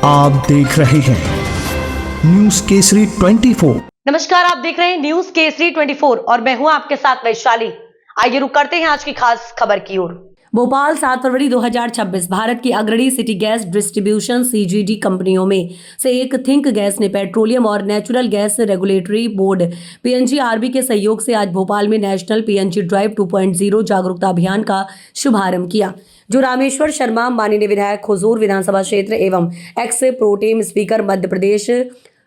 आप देख रहे हैं न्यूज केसरी 24। नमस्कार, आप देख रहे हैं न्यूज केसरी 24 और मैं हूं आपके साथ वैशाली। आइए रुक करते हैं आज की खास खबर की ओर। भोपाल 7 फरवरी 2026 भारत की अग्रणी सिटी गैस डिस्ट्रीब्यूशन सीजीडी कंपनियों में से एक थिंक गैस ने पेट्रोलियम और natural gas regulatory board PNGRB के सहयोग से आज भोपाल में नेशनल पीएनजी ड्राइव 2.0 जागरूकता अभियान का शुभारंभ किया, जो रामेश्वर शर्मा माननीय विधायक हुजूर विधानसभा क्षेत्र एवं ex pro tem speaker Madhya Pradesh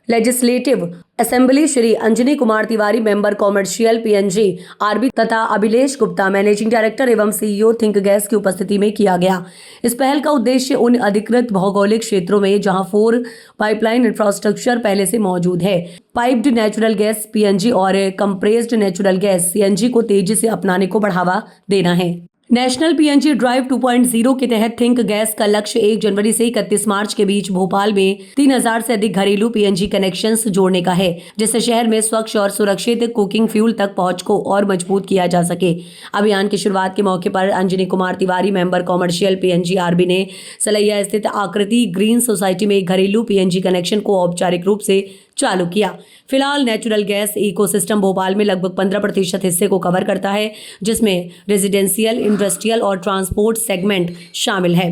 legislative assembly Shri Anjani Kumar Tiwari member commercial PNGRB तथा अभिलेष गुप्ता मैनेजिंग डायरेक्टर एवं सीईओ थिंक गैस की उपस्थिति में किया गया। इस पहल का उद्देश्य उन अधिकृत भौगोलिक क्षेत्रों में जहां 4 पाइपलाइन इंफ्रास्ट्रक्चर पहले से मौजूद है, पाइप्ड नेचुरल गैस पीएनजी और कंप्रेस्ड नेचुरल गैस सीएनजी को तेजी से अपनाने को बढ़ावा देना है। नेशनल पीएनजी ड्राइव 2.0 के तहत थिंक गैस का लक्ष्य 1 जनवरी से 31 मार्च के बीच भोपाल में 3000 से अधिक घरेलू पीएनजी कनेक्शंस जोड़ने का है, जिससे शहर में स्वच्छ और सुरक्षित कुकिंग फ्यूल तक पहुंच को और मजबूत किया जा सके। अभियान की शुरुआत के मौके पर Anjani Kumar Tiwari member commercial PNGRB ने सलैया स्थित आकृति ग्रीन सोसाइटी में एक घरेलू पीएनजी कनेक्शन को औपचारिक रूप से चालू किया। फिलहाल नेचुरल गैस इकोसिस्टम भोपाल में लगभग 15% हिस्से को कवर करता है, जिसमें रेजिडेंशियल, इंडस्ट्रियल और ट्रांसपोर्ट सेगमेंट शामिल है।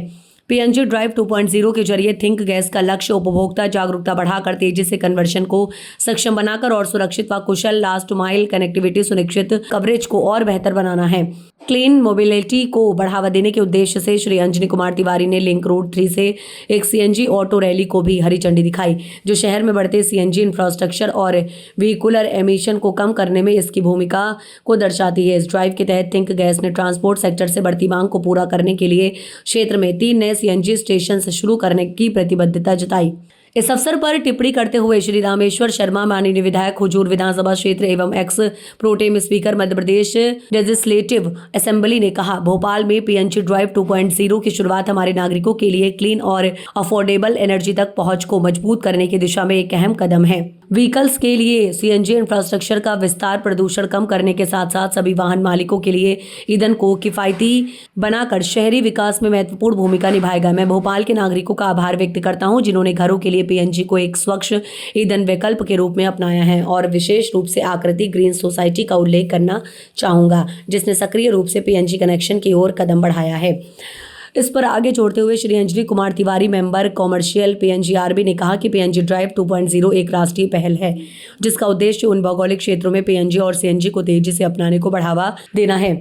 पीएनजी ड्राइव 2.0 के जरिए थिंक गैस का लक्ष्य उपभोक्ता जागरूकता बढ़ाकर तेजी से कन्वर्शन को सक्षम बनाकर और सुरक्षित व कुशल लास्ट माइल कनेक्टिविटी सुनिश्चित कवरेज को और बेहतर बनाना है। क्लीन मोबिलिटी को बढ़ावा देने के उद्देश्य से श्री अंजनी कुमार तिवारी ने लिंक रोड 3 से एक सीएनजी ऑटो रैली को भी हरी झंडी दिखाई, जो शहर में बढ़ते सीएनजी इंफ्रास्ट्रक्चर और व्हीकुलर एमिशन को कम करने में इसकी भूमिका को दर्शाती है। इस ड्राइव के तहत थिंक गैस ने ट्रांसपोर्ट सेक्टर से बढ़ती मांग को पूरा करने के लिए क्षेत्र में 3 नए सीएनजी स्टेशन शुरू करने की प्रतिबद्धता जताई। इस अवसर पर टिप्पणी करते हुए श्री रामेश्वर शर्मा माननीय विधायक हुजूर विधानसभा क्षेत्र एवं ex pro tem speaker Madhya Pradesh legislative assembly ने कहा, भोपाल में पीएनजी ड्राइव 2.0 की शुरुआत हमारे नागरिकों के लिए क्लीन और अफोर्डेबल एनर्जी तक पहुंच को मजबूत करने की दिशा में एक अहम कदम है। व्हीकल्स के लिए सीएनजी इंफ्रास्ट्रक्चर का विस्तार प्रदूषण कम करने के साथ साथ सभी वाहन मालिकों के लिए ईंधन को किफायती बनाकर शहरी विकास में महत्वपूर्ण भूमिका निभाएगा। मैं भोपाल के नागरिकों का आभार व्यक्त करता हूं, जिन्होंने घरों के लिए पीएनजी को एक स्वच्छ ईंधन विकल्प के रूप में अपनाया है, और विशेष रूप से आकृति ग्रीन सोसाइटी का उल्लेख करना चाहूंगा, जिसने सक्रिय रूप से पीएनजी कनेक्शन की ओर कदम बढ़ाया है। इस पर आगे जोड़ते हुए Shri Anjani Kumar Tiwari member commercial PNGRB ने कहा कि पीएनजी ड्राइव 2.0 एक राष्ट्रीय पहल है, जिसका उद्देश्य उन भौगोलिक क्षेत्रों में पीएनजी और सीएनजी को तेजी से अपनाने को बढ़ावा देना है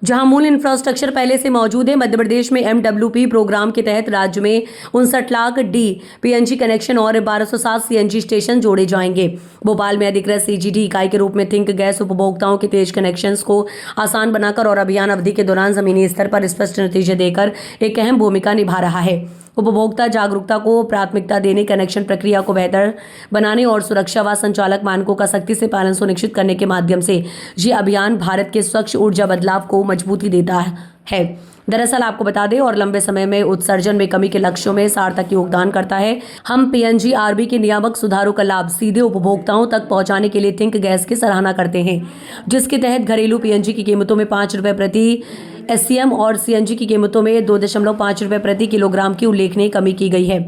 जहां मूल इंफ्रास्ट्रक्चर पहले से मौजूद है। मध्य प्रदेश में एमडब्ल्यूपी प्रोग्राम के तहत राज्य में 59 लाख डी पीएनजी कनेक्शन और 1207 सीएनजी स्टेशन जोड़े जाएंगे। भोपाल में अधिकृत सीजीडी इकाई के रूप में थिंक गैस उपभोक्ताओं के तेज कनेक्शंस को आसान बनाकर और अभियान अवधि के दौरान जमीनी स्तर पर स्पष्ट नतीजे देकर एक अहम भूमिका निभा रहा है। उपभोक्ता जागरूकता को प्राथमिकता देने, कनेक्शन प्रक्रिया को बेहतर बनाने और सुरक्षा व संचालक मानकों का सख्ती से पालन सुनिश्चित करने के माध्यम से ये अभियान भारत के स्वच्छ ऊर्जा बदलाव को मजबूती देता है। दरअसल आपको बता दें, और लंबे समय में उत्सर्जन में कमी के लक्ष्यों में सार्थक योगदान करता है। हम पीएनजीआरबी के नियामक सुधारों का लाभ सीधे उपभोक्ताओं तक पहुंचाने के लिए थिंक गैस की सराहना करते हैं, जिसके तहत घरेलू पीएनजी की कीमतों में 5 रुपये प्रति एससीएम और सीएनजी की कीमतों में 2.5 रुपये प्रति किलोग्राम की उल्लेखनीय कमी की गई है।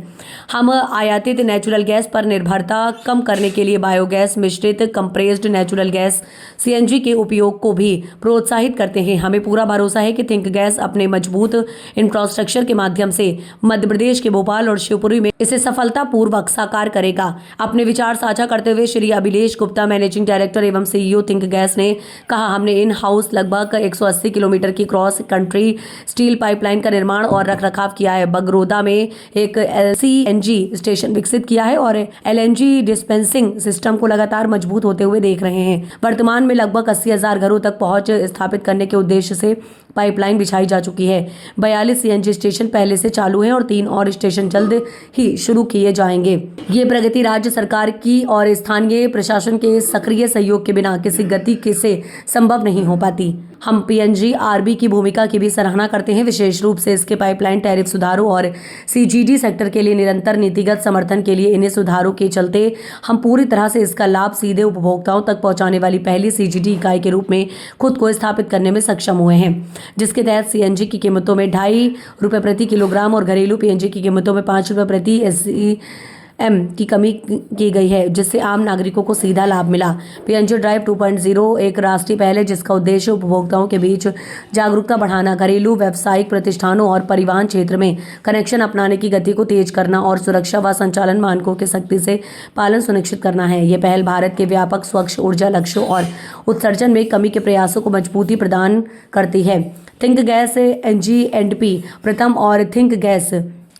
हम आयातित नेचुरल गैस पर निर्भरता कम करने के लिए बायोगैस मिश्रित कंप्रेस्ड नेचुरल गैस सीएनजी के उपयोग को भी प्रोत्साहित करते हैं। हमें पूरा भरोसा है कि थिंक गैस अपने मजबूत इंफ्रास्ट्रक्चर के माध्यम से मध्य प्रदेश के भोपाल और शिवपुरी में इसे सफलतापूर्वक साकार करेगा। अपने विचार साझा करते हुए श्री अभिलेष गुप्ता मैनेजिंग डायरेक्टर एवं सीईओ थिंक गैस ने कहा, हमने इन हाउस लगभग 180 किलोमीटर की क्रॉस कंट्री स्टील पाइपलाइन का निर्माण और रखरखाव किया है। बगरोदा में एक एलसीएनजी स्टेशन विकसित किया है और एलएनजी डिस्पेंसिंग सिस्टम को लगातार मजबूत होते हुए देख रहे हैं। वर्तमान में लगभग 80,000 घरों तक पहुंच स्थापित करने के उद्देश्य से पाइपलाइन बिछाई जा चुकी है। 42 सीएनजी स्टेशन पहले से चालू हैं और 3 और स्टेशन जल्द ही शुरू किए जाएंगे। ये प्रगति राज्य सरकार की और स्थानीय प्रशासन के सक्रिय सहयोग के बिना किसी गति से संभव नहीं हो पाती। हम PNGRB की भूमिका की भी सराहना करते हैं, विशेष रूप से इसके पाइपलाइन टैरिफ सुधारों और CGD सेक्टर के लिए निरंतर नीतिगत समर्थन के लिए। इन्हें सुधारों के चलते हम पूरी तरह से इसका लाभ सीधे उपभोक्ताओं तक पहुंचाने वाली पहली CGD इकाई के रूप में खुद को स्थापित करने में सक्षम हुए हैं, जिसके तहत CNG की कीमतों में ₹2.5 प्रति किलोग्राम और घरेलू PNG की कीमतों में ₹5 प्रति SCM की कमी की गई है, जिससे आम नागरिकों को सीधा लाभ मिला। PNG ड्राइव 2.0 एक राष्ट्रीय पहल है जिसका उद्देश्य उपभोक्ताओं के बीच जागरूकता बढ़ाना, घरेलू, व्यावसायिक प्रतिष्ठानों और परिवहन क्षेत्र में कनेक्शन अपनाने की गति को तेज करना और सुरक्षा व संचालन मानकों के सख्ती से पालन सुनिश्चित करना है। ये पहल भारत के व्यापक स्वच्छ ऊर्जा लक्ष्यों और उत्सर्जन में कमी के प्रयासों को मजबूती प्रदान करती है। थिंक गैस NG&P प्रथम और थिंक गैस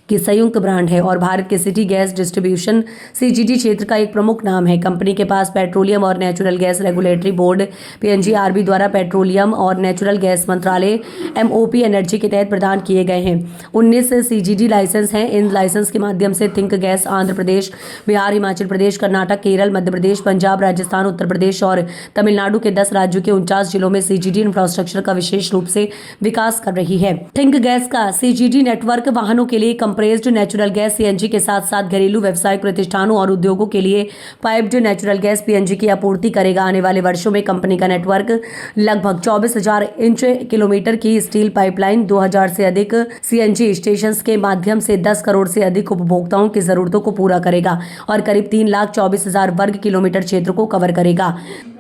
की संयुक्त ब्रांड है और भारत के सिटी गैस डिस्ट्रीब्यूशन CGD क्षेत्र का एक प्रमुख नाम है। कंपनी के पास पेट्रोलियम और natural gas regulatory board PNGRB द्वारा पेट्रोलियम और नेचुरल गैस मंत्रालय MOP एनर्जी के तहत प्रदान किए गए हैं 19 CGD लाइसेंस हैं। इन लाइसेंस के माध्यम से थिंक गैस आंध्र प्रदेश, बिहार, हिमाचल प्रदेश, कर्नाटक, केरल, मध्य प्रदेश, पंजाब, राजस्थान, उत्तर प्रदेश और तमिलनाडु के 10 राज्यों के 49 जिलों में CGD इंफ्रास्ट्रक्चर का विशेष रूप से विकास कर रही है। थिंक गैस का CGD नेटवर्क वाहनों के लिए कंप्रेस्ड नेचुरल गैस CNG के साथ साथ घरेलू, व्यावसायिक प्रतिष्ठानों और उद्योगों के लिए पाइप्ड नेचुरल गैस PNG की आपूर्ति करेगा। आने वाले वर्षों में कंपनी का नेटवर्क लगभग 24,000 इंच किलोमीटर की स्टील पाइपलाइन, 2,000 से अधिक CNG स्टेशन के माध्यम से 10 करोड़ से अधिक उपभोक्ताओं की जरूरतों को पूरा करेगा और करीब 3,24,000 वर्ग किलोमीटर क्षेत्र को कवर करेगा।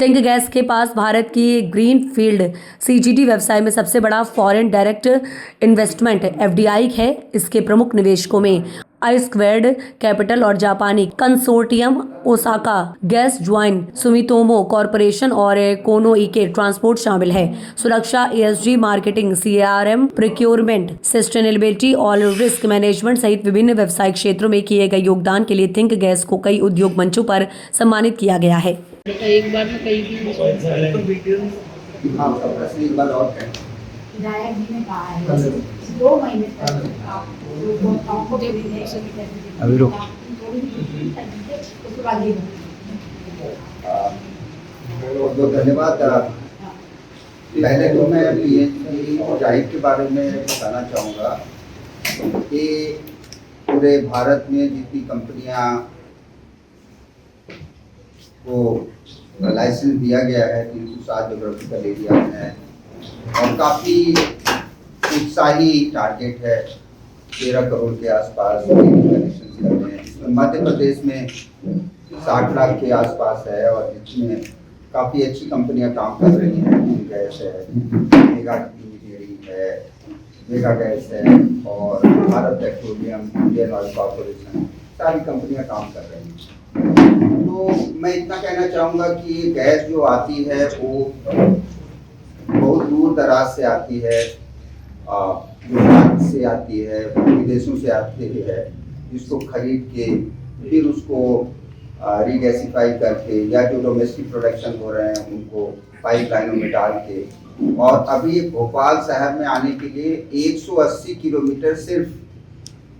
थिंक गैस के पास भारत की ग्रीन फील्ड CGD व्यवसाय में सबसे बड़ा फॉरेन डायरेक्ट इन्वेस्टमेंट FDI है। इसके प्रमुख निवेशकों में I² कैपिटल और जापानी consortium Osaka gas join, Sumitomo corporation और कोनोइके ट्रांसपोर्ट शामिल है। सुरक्षा, ESG, marketing, CRM, procurement, sustainability और रिस्क मैनेजमेंट सहित विभिन्न व्यावसायिक क्षेत्रों में किए गए योगदान के लिए थिंक गैस को कई उद्योग मंचों पर सम्मानित किया गया है। एक बार में कई भी विधायक जी ने कहा है 2 महीने तक आप उपभोक्ताओं को अभी रुक उसके बाद ये बहुत बहुत धन्यवाद। पहले तो मैं PNG ड्राइव के बारे में बताना चाहूँगा कि पूरे भारत में जितनी कंपनियाँ को लाइसेंस दिया गया है 307 जोग्राफिकल एरिया में और काफ़ी उत्साही टारगेट है 13 करोड़ के आसपास कनेक्शन करने हैं। इसमें मध्य प्रदेश में 60 लाख के आसपास है और जिसमें काफ़ी अच्छी कंपनियां काम कर रही हैं। गैस है, मेगा इंजीनियरिंग है, मेगा गैस है और Bharat petroleum, Indian oil corporation, सारी कंपनियां काम कर रही हैं। तो मैं इतना कहना चाहूँगा कि गैस जो आती है वो बहुत दूर दराज से आती है, गुजरात से आती है, विदेशों से आती है, जिसको खरीद के फिर उसको रीगैसिफाई करके या जो डोमेस्टिक प्रोडक्शन हो रहे हैं उनको पाइपलाइनों में डाल के, और अभी भोपाल शहर में आने के लिए 180 किलोमीटर सिर्फ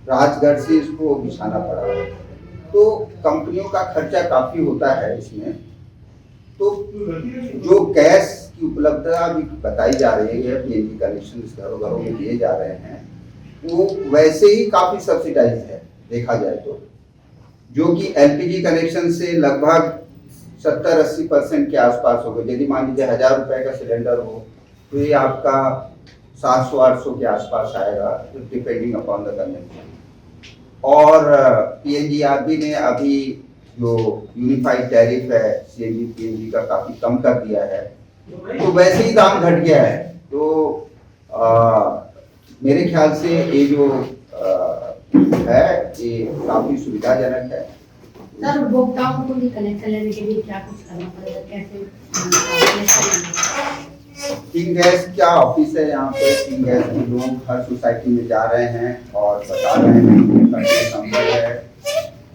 राजगढ़ से इसको बिछाना पड़ा। तो कंपनियों का खर्चा काफ़ी होता है इसमें। तो जो गैस की उपलब्धता भी बताई जा रही है, PNG कनेक्शन घरों घरों में दिए जा रहे हैं, वो वैसे ही काफ़ी सब्सिडाइज है देखा जाए तो, जो कि LPG कनेक्शन से लगभग 70-80% के आसपास होगा। यदि मान लीजिए 1,000 रुपये का सिलेंडर हो तो ये आपका 700-800 के आसपास आएगा, डिपेंडिंग अपॉन द कनेक्शन। और PNGRB ने अभी जो यूनिफाइड टैरिफ है CNG PNG का काफ़ी कम कर दिया है, तो वैसे ही दाम घट गया है। तो मेरे ख्याल से ये जो है ये काफ़ी सुविधाजनक है। सर, उपभोक्ताओं को भी कनेक्शन लेने के लिए क्या कुछ करना पड़ेगा, कैसे? थिंक गैस क्या ऑफिस है यहाँ पे? थिंक गैस के लोग हर सोसाइटी में जा रहे हैं और बता रहे हैं कि उनका नंबर है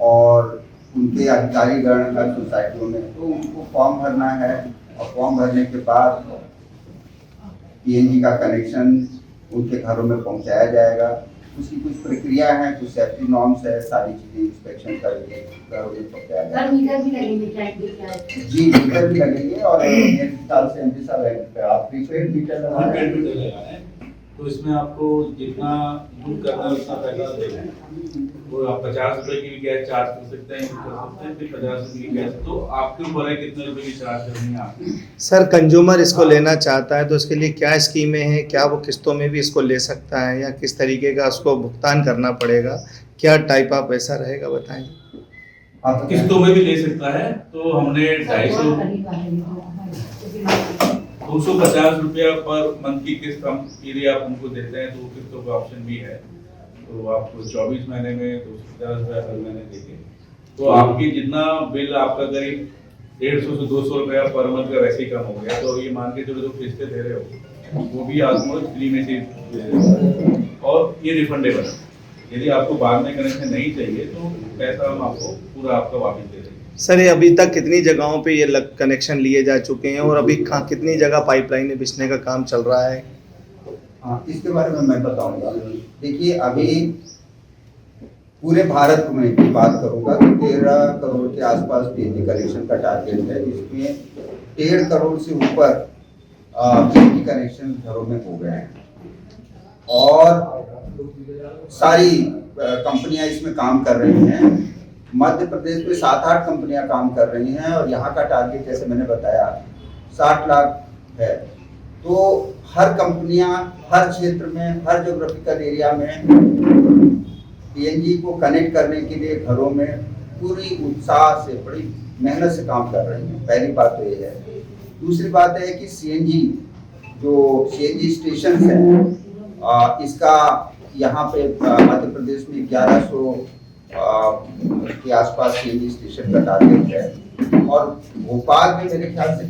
और उनके अधिकारीगण हर सोसाइटियों में, तो उनको फॉर्म भरना है और फॉर्म भरने के बाद PNG का कनेक्शन उनके घरों में पहुंचाया जाएगा। उसकी कुछ प्रक्रिया है, कुछ सेफ्टी नॉर्म्स है, सारी चीजें इंस्पेक्शन करके करोगे तो क्या है। सर मीटर भी लगेंगे टैंक के? जी मीटर भी लगेंगे और मेरे ख्याल से एमपी साहब आप प्रीपेड मीटर लगा रहे हैं। तो इसमें आपको जितना यूज करना है उतना पैसा देना है। वो आप 50 रुपए की भी गैस चार्ज कर सकते हैं, यूज कर सकते हैं, फिर 50 रुपए की गैस तो आपके ऊपर है कितने रुपए की चार्ज करनी है आपकी। सर कंज्यूमर इसको लेना चाहता है तो इसके लिए क्या स्कीमें हैं, क्या वो किस्तों में भी इसको ले सकता है या किस तरीके का उसको भुगतान करना पड़ेगा, क्या टाइप ऑफ पैसा रहेगा बताएं। आप किस्तों में भी ले सकता है, तो हमने 250 रुपया पर मंथ की किस्त हम यदि आप हमको देते हैं तो किस्तों का ऑप्शन भी है। तो आपको 24 महीने में 250 रुपया हर महीने देंगे, तो आपकी जितना बिल आपका करीब 150 से 200 रुपया पर मंथ का वैसे ही कम हो गया। तो ये मान के चलो जो किस्तें दे रहे हो वो भी ऑलमोस्ट फ्री में से दे रहे हो और ये रिफंडेबल है। यदि आपको बाद में कनेक्शन नहीं चाहिए तो पैसा हम आपको पूरा आपका वापस दे देंगे। सर ये अभी तक कितनी जगहों पे ये कनेक्शन लिए जा चुके हैं और अभी कितनी जगह पाइपलाइनें बिछने का काम चल रहा है? हाँ, इसके बारे में मैं बताऊंगा। देखिए अभी पूरे भारत में की बात करूंगा तो 13 करोड़ के आसपास पीएनजी कनेक्शन का टारगेट है, जिसमें 1.5 करोड़ से ऊपर पीएनजी कनेक्शन घरों में हो गए हैं और सारी कंपनियां इसमें काम कर रही हैं। मध्य प्रदेश में 7-8 कंपनियां काम कर रही हैं और यहाँ का टारगेट जैसे मैंने बताया 60 लाख है। तो हर कंपनियां हर क्षेत्र में, हर ज्योग्राफिकल एरिया में पीएनजी को कनेक्ट करने के लिए घरों में पूरी उत्साह से, बड़ी मेहनत से काम कर रही हैं। पहली बात तो ये है। दूसरी बात है कि सीएनजी स्टेशन है, इसका यहाँ पे मध्य प्रदेश में 1100 के आसपास सीएनजी स्टेशन का टारगेट है और भोपाल में मेरे ख्याल से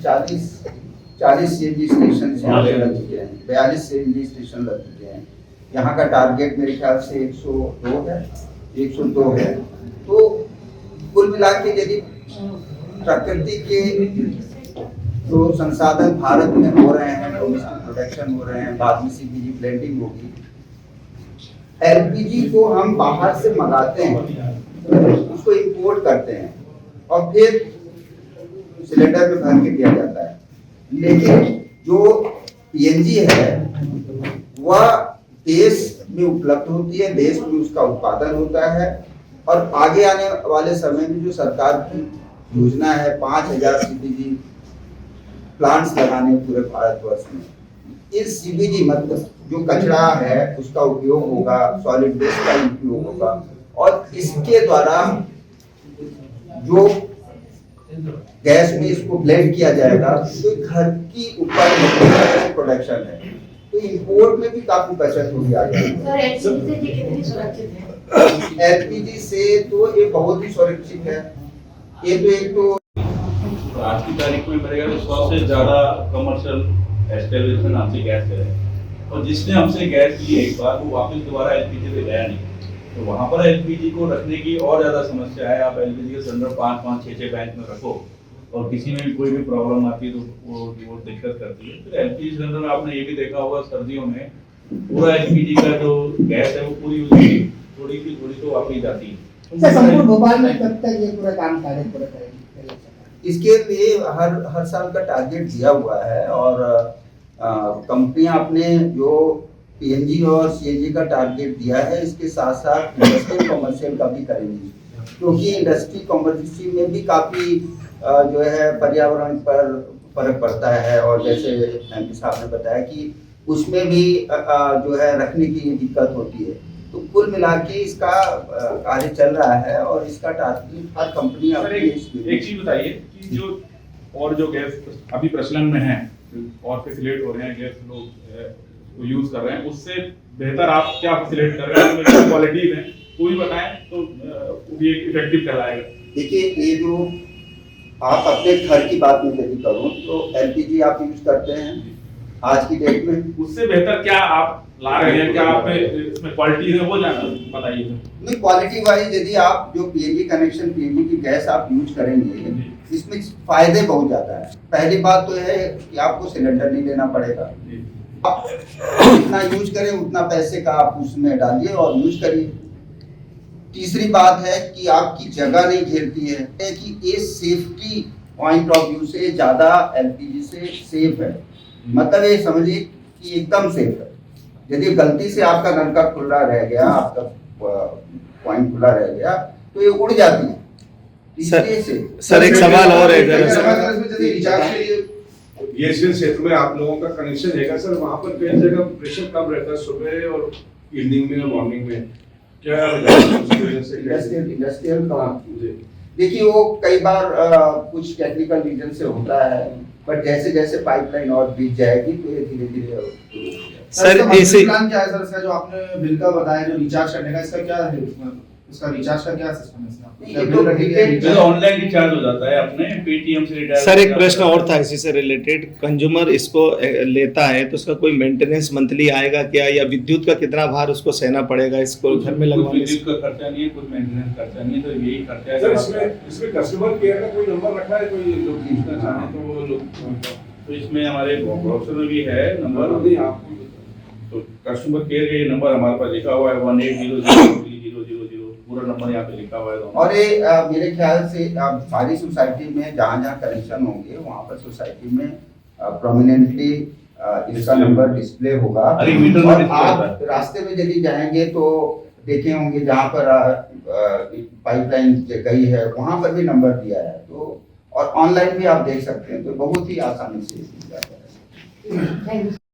40 सीएनजी स्टेशन यहाँ पे लग चुके हैं, 42 सीएनजी स्टेशन लग चुके हैं। यहाँ का टारगेट मेरे ख्याल से 102 है। तो कुल मिला के यदि प्रकृति के जो संसाधन भारत में हो रहे हैं, डोमेस्टिक प्रोडक्शन हो रहे हैं, बाद में सीपीजी ब्लेंडिंग होगी, एलपीजी को हम बाहर से मंगाते हैं, उसको इंपोर्ट करते हैं और फिर सिलेंडर में भर के दिया जाता है। लेकिन जो पीएनजी है वह देश में उपलब्ध होती है, देश में उसका उत्पादन होता है और आगे आने वाले समय में जो सरकार की योजना है 5000 सीपीजी प्लांट्स लगाने पूरे भारतवर्ष में, इस सीपीजी मतलब जो कचरा है उसका उपयोग होगा, सॉलिड वेस्ट का उपयोग होगा और इसके द्वारा जो गैस में इसको ब्लेंड किया जाएगा तो घर की ऊपर प्रोडक्शन है, तो इंपोर्ट में भी काफी बचत होगी आगे। एलपीजी से तो ये बहुत ही सुरक्षित है। ये तो एक तो आज की तारीख में मेरे ख्याल 100 से ज्यादा कमर्शियल एस्टेब्लिशमेंट हमसे गैस ले रहे हैं और जिसने हमसे गैस ली एक बार वो वापस दोबारा एलपीजी पे गया नहीं। तो वहाँ पर एलपीजी को रखने की और ज़्यादा समस्या है। आप एलपीजी के सिलेंडर 5-5, 6-6 बैंक में रखो और किसी में भी कोई भी प्रॉब्लम आती है तो वो दिक्कत करती है। फिर एलपीजी सिलेंडर में आपने ये भी देखा होगा सर्दियों में पूरा एलपीजी का जो गैस है वो पूरी उसकी थोड़ी तो वापस जाती है। संपूर्ण भोपाल में कब तक ये पूरा काम कार्य पूरा करेगी? इसके लिए हर साल का टारगेट दिया हुआ है और कंपनियां अपने जो पीएनजी और सीएनजी का टारगेट दिया है इसके साथ साथ इंडस्ट्रियल कमर्शियल का भी करेंगे, क्योंकि इंडस्ट्री कमर्शियल में भी काफ़ी जो है पर्यावरण पर फर्क पड़ता है और जैसे एमपी साहब ने बताया कि उसमें भी जो है रखने की दिक्कत होती है। तो कुल मिला के इसका कार्य चल रहा है और इसका टारगेट हर कंपनी एक चीज बताइए कि जो गैस अभी प्रचलन में है और फैसिलिटेट हो रहे हैं, गैस लोग यूज कर रहे हैं, उससे बेहतर आप क्या फैसिलिटेट कर रहे हैं? क्वालिटी में कोई बताएं तो वो भी एक इफेक्टिव कहलाएगा। देखिए ये जो आप अपने घर की बात में यदि करो तो एलपीजी आप यूज करते हैं आज की डेट में, उससे बेहतर क्या आप ला रहे हैं? क्या आप इसमें क्वालिटी है वो जाना बताइए। नहीं, क्वालिटी वाइज यदि आप जो पीएनजी कनेक्शन पीएनजी की गैस आप यूज करेंगे इसमें फायदे बहुत ज्यादा है। पहली बात तो है कि आपको सिलेंडर नहीं लेना पड़ेगा, जितना यूज करें उतना पैसे का आप उसमें डालिए और यूज करिए। तीसरी बात है कि आपकी जगह नहीं घेरती है कि ये सेफ्टी पॉइंट ऑफ व्यू से ज़्यादा एलपीजी से सेफ है। मतलब ये समझिए कि एकदम सेफ है। यदि गलती से आपका नलका खुला रह गया, आपका पॉइंट खुला रह गया तो ये उड़ जाती है। सर एक सवाल और है ये क्षेत्र में आप लोगों का कनेक्शन है सर, वहाँ पर कई जगह प्रेशर कम रहता है सुबह और इवनिंग में और मॉर्निंग में, क्या इंडस्ट्रियल देखिए वो कई बार कुछ टेक्निकल रीजन से होता है, बट जैसे जैसे पाइपलाइन और बीत जाएगी तो ये धीरे धीरे सर ऐसे प्लान क्या है सर इसका, जो आपने बिल का बताया जो रिचार्ज करने का, इसका क्या है इसका रिचार्ज का क्या सिस्टम है इसका? जो ऑनलाइन रिचार्ज हो जाता है अपने पेटीएम से रिचार्ज। सर एक प्रश्न और था इसी से रिलेटेड, कंज्यूमर इसको लेता है तो उसका कोई मेंटेनेंस मंथली आएगा क्या, या विद्युत का कितना भार उसको सहना पड़ेगा इसको घर में लगवाने से? विद्युत का खर्चा नहीं है, कुछ मेंटेनेंस खर्चा नहीं है, तो यही खर्चा है सर। इसमें कस्टमर केयर का कोई नंबर रखा है, कोई लोग पूछना चाहे तो वो लोग, तो इसमें हमारे ब्राउज़र में भी है नंबर, तो कस्टमर केयर का ये नंबर हमारे पास लिखा हुआ है 1800 पूरा नंबर यहाँ पे लिखा हुआ है। और ये मेरे ख्याल से सारी सोसाइटी में जहाँ जहाँ कनेक्शन होंगे वहाँ पर सोसाइटी में प्रोमिनेंटली इसका नंबर डिस्प्ले होगा। और आप रास्ते में यदि जाएंगे तो देखे होंगे जहाँ पर पाइपलाइन गई है वहाँ पर भी नंबर दिया है, तो और ऑनलाइन भी आप देख सकते हैं, तो बहुत ही आसानी से मिल जाता है। Thank you.